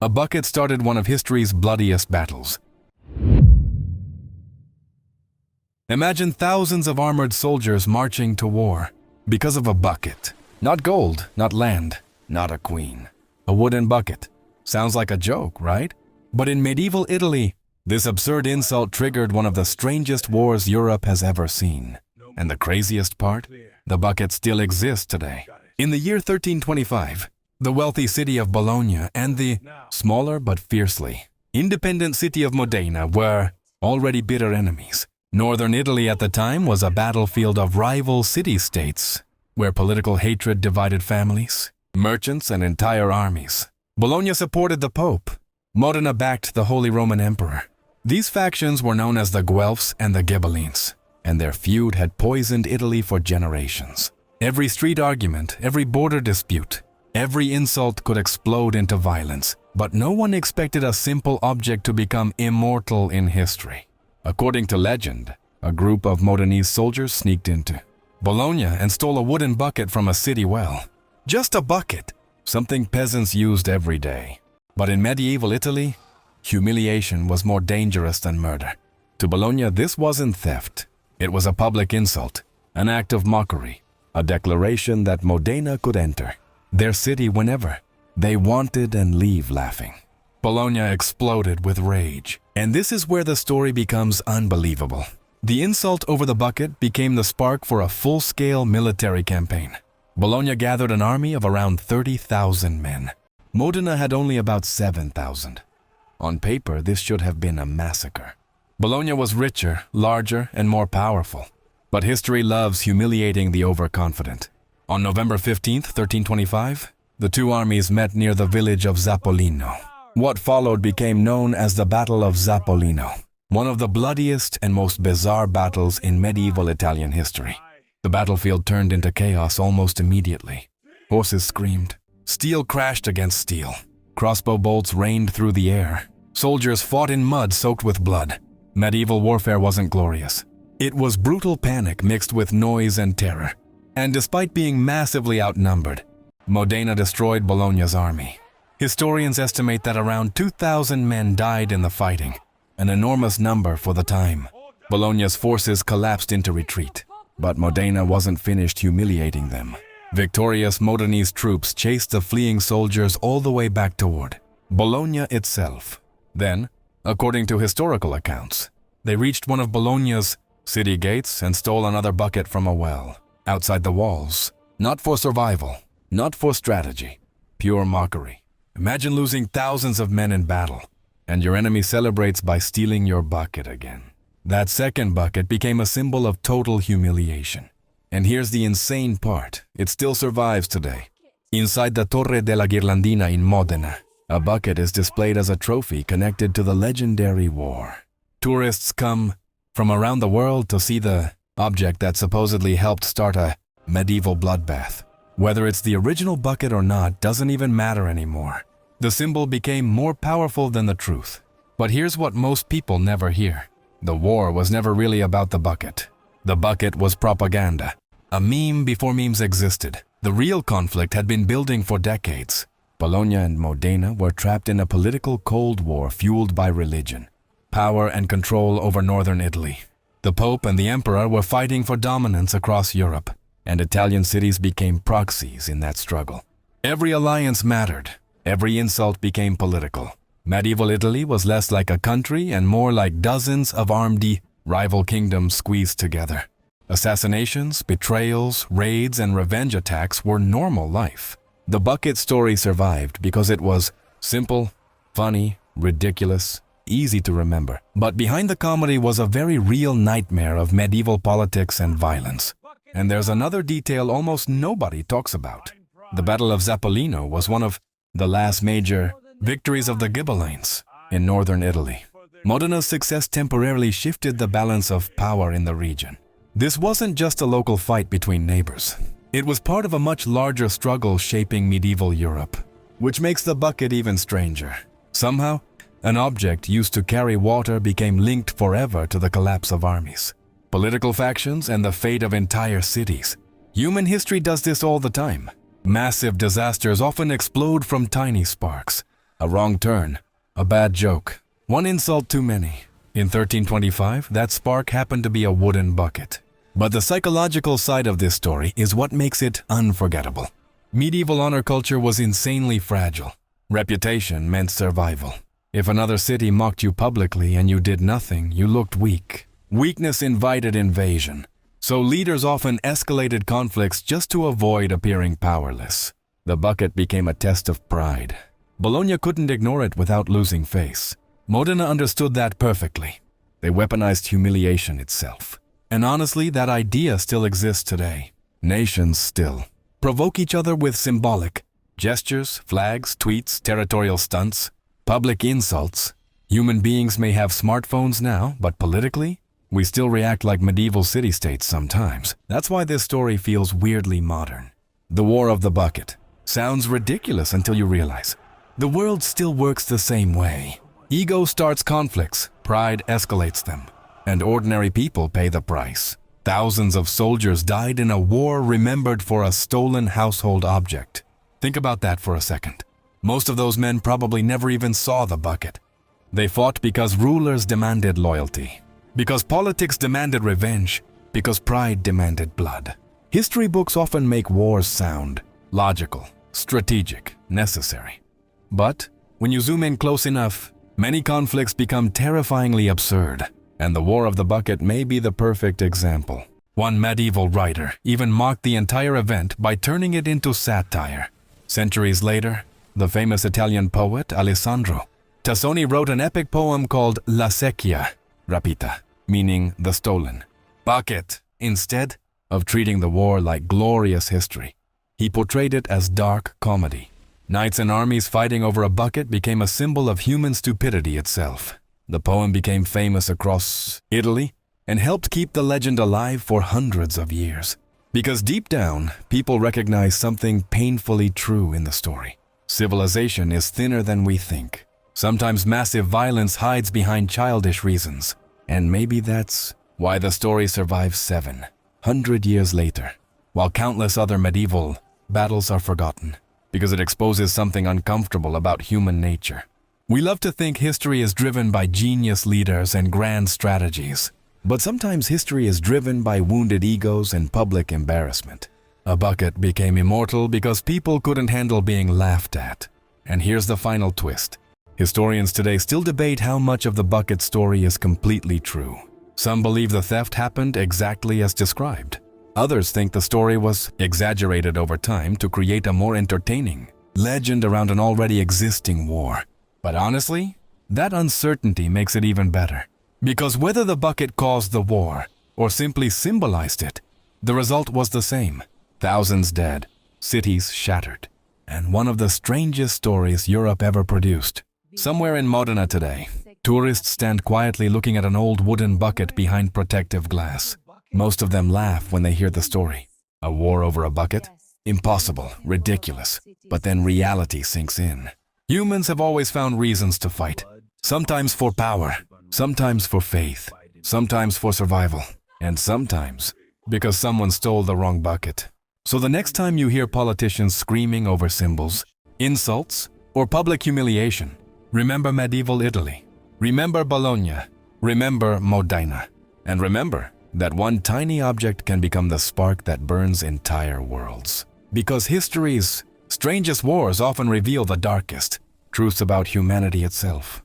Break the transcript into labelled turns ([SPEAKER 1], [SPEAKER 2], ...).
[SPEAKER 1] A bucket started one of history's bloodiest battles. Imagine thousands of armored soldiers marching to war because of a bucket. Not gold, not land, not a queen. A wooden bucket. Sounds like a joke, right? But in medieval Italy, this absurd insult triggered one of the strangest wars Europe has ever seen. And the craziest part? The bucket still exists today. In the year 1325, the wealthy city of Bologna and the smaller but fiercely independent city of Modena were already bitter enemies. Northern Italy at the time was a battlefield of rival city-states, where political hatred divided families, merchants, and entire armies. Bologna supported the Pope. Modena backed the Holy Roman Emperor. These factions were known as the Guelphs and the Ghibellines, and their feud had poisoned Italy for generations. Every street argument, every border dispute, every insult could explode into violence, but no one expected a simple object to become immortal in history. According to legend, a group of Modenese soldiers sneaked into Bologna and stole a wooden bucket from a city well. Just a bucket, something peasants used every day. But in medieval Italy, humiliation was more dangerous than murder. To Bologna, this wasn't theft. It was a public insult, an act of mockery, a declaration that Modena could enter their city whenever they wanted and leave laughing. Bologna exploded with rage, and this is where the story becomes unbelievable. The insult over the bucket became the spark for a full-scale military campaign. Bologna gathered an army of around 30,000 men. Modena had only about 7,000. On paper, this should have been a massacre. Bologna was richer, larger, and more powerful. But history loves humiliating the overconfident. On November 15, 1325, the two armies met near the village of Zappolino. What followed became known as the Battle of Zappolino, one of the bloodiest and most bizarre battles in medieval Italian history. The battlefield turned into chaos almost immediately. Horses screamed. Steel crashed against steel. Crossbow bolts rained through the air. Soldiers fought in mud soaked with blood. Medieval warfare wasn't glorious. It was brutal panic mixed with noise and terror. And despite being massively outnumbered, Modena destroyed Bologna's army. Historians estimate that around 2,000 men died in the fighting, an enormous number for the time. Bologna's forces collapsed into retreat, but Modena wasn't finished humiliating them. Victorious Modenese troops chased the fleeing soldiers all the way back toward Bologna itself. Then, according to historical accounts, they reached one of Bologna's city gates and stole another bucket from a well outside the walls. Not for survival, not for strategy, pure mockery. Imagine losing thousands of men in battle, and your enemy celebrates by stealing your bucket again. That second bucket became a symbol of total humiliation. And here's the insane part, it still survives today. Inside the Torre della Ghirlandina in Modena, a bucket is displayed as a trophy connected to the legendary war. Tourists come from around the world to see the object that supposedly helped start a medieval bloodbath. Whether it's the original bucket or not doesn't even matter anymore. The symbol became more powerful than the truth. But here's what most people never hear. The war was never really about the bucket. The bucket was propaganda, a meme before memes existed. The real conflict had been building for decades. Bologna and Modena were trapped in a political Cold War fueled by religion, power and control over northern Italy. The Pope and the Emperor were fighting for dominance across Europe, and Italian cities became proxies in that struggle. Every alliance mattered. Every insult became political. Medieval Italy was less like a country and more like dozens of armed rival kingdoms squeezed together. Assassinations, betrayals, raids, and revenge attacks were normal life. The bucket story survived because it was simple, funny, ridiculous, easy to remember. But behind the comedy was a very real nightmare of medieval politics and violence. And there's another detail almost nobody talks about. The Battle of Zappolino was one of the last major victories of the Ghibellines in northern Italy. Modena's success temporarily shifted the balance of power in the region. This wasn't just a local fight between neighbors. It was part of a much larger struggle shaping medieval Europe, which makes the bucket even stranger. Somehow, an object used to carry water became linked forever to the collapse of armies, political factions, and the fate of entire cities. Human history does this all the time. Massive disasters often explode from tiny sparks. A wrong turn, a bad joke, one insult too many. In 1325, that spark happened to be a wooden bucket. But the psychological side of this story is what makes it unforgettable. Medieval honor culture was insanely fragile. Reputation meant survival. If another city mocked you publicly and you did nothing, you looked weak. Weakness invited invasion. So leaders often escalated conflicts just to avoid appearing powerless. The bucket became a test of pride. Bologna couldn't ignore it without losing face. Modena understood that perfectly. They weaponized humiliation itself. And honestly, that idea still exists today. Nations still provoke each other with symbolic gestures, flags, tweets, territorial stunts, public insults. Human beings may have smartphones now, but politically, we still react like medieval city-states sometimes. That's why this story feels weirdly modern. The War of the Bucket sounds ridiculous until you realize the world still works the same way. Ego starts conflicts, pride escalates them, and ordinary people pay the price. Thousands of soldiers died in a war remembered for a stolen household object. Think about that for a second. Most of those men probably never even saw the bucket. They fought because rulers demanded loyalty, because politics demanded revenge, because pride demanded blood. History books often make wars sound logical, strategic, necessary. But when you zoom in close enough, many conflicts become terrifyingly absurd, and the War of the Bucket may be the perfect example. One medieval writer even mocked the entire event by turning it into satire. Centuries later, the famous Italian poet Alessandro Tassoni wrote an epic poem called La Secchia Rapita, meaning the stolen bucket. Instead of treating the war like glorious history, he portrayed it as dark comedy. Knights and armies fighting over a bucket became a symbol of human stupidity itself. The poem became famous across Italy and helped keep the legend alive for hundreds of years. Because deep down, people recognize something painfully true in the story. Civilization is thinner than we think. Sometimes massive violence hides behind childish reasons. And maybe that's why the story survives 700 years later, while countless other medieval battles are forgotten, because it exposes something uncomfortable about human nature. We love to think history is driven by genius leaders and grand strategies, but sometimes history is driven by wounded egos and public embarrassment. A bucket became immortal because people couldn't handle being laughed at. And here's the final twist. Historians today still debate how much of the bucket story is completely true. Some believe the theft happened exactly as described. Others think the story was exaggerated over time to create a more entertaining legend around an already existing war. But honestly, that uncertainty makes it even better. Because whether the bucket caused the war or simply symbolized it, the result was the same. Thousands dead, cities shattered, and one of the strangest stories Europe ever produced. Somewhere in Modena today, tourists stand quietly looking at an old wooden bucket behind protective glass. Most of them laugh when they hear the story. A war over a bucket? Impossible, ridiculous. But then reality sinks in. Humans have always found reasons to fight. Sometimes for power, sometimes for faith, sometimes for survival, and sometimes because someone stole the wrong bucket. So the next time you hear politicians screaming over symbols, insults, or public humiliation, remember medieval Italy. Remember Bologna. Remember Modena. And remember that one tiny object can become the spark that burns entire worlds. Because history's strangest wars often reveal the darkest truths about humanity itself.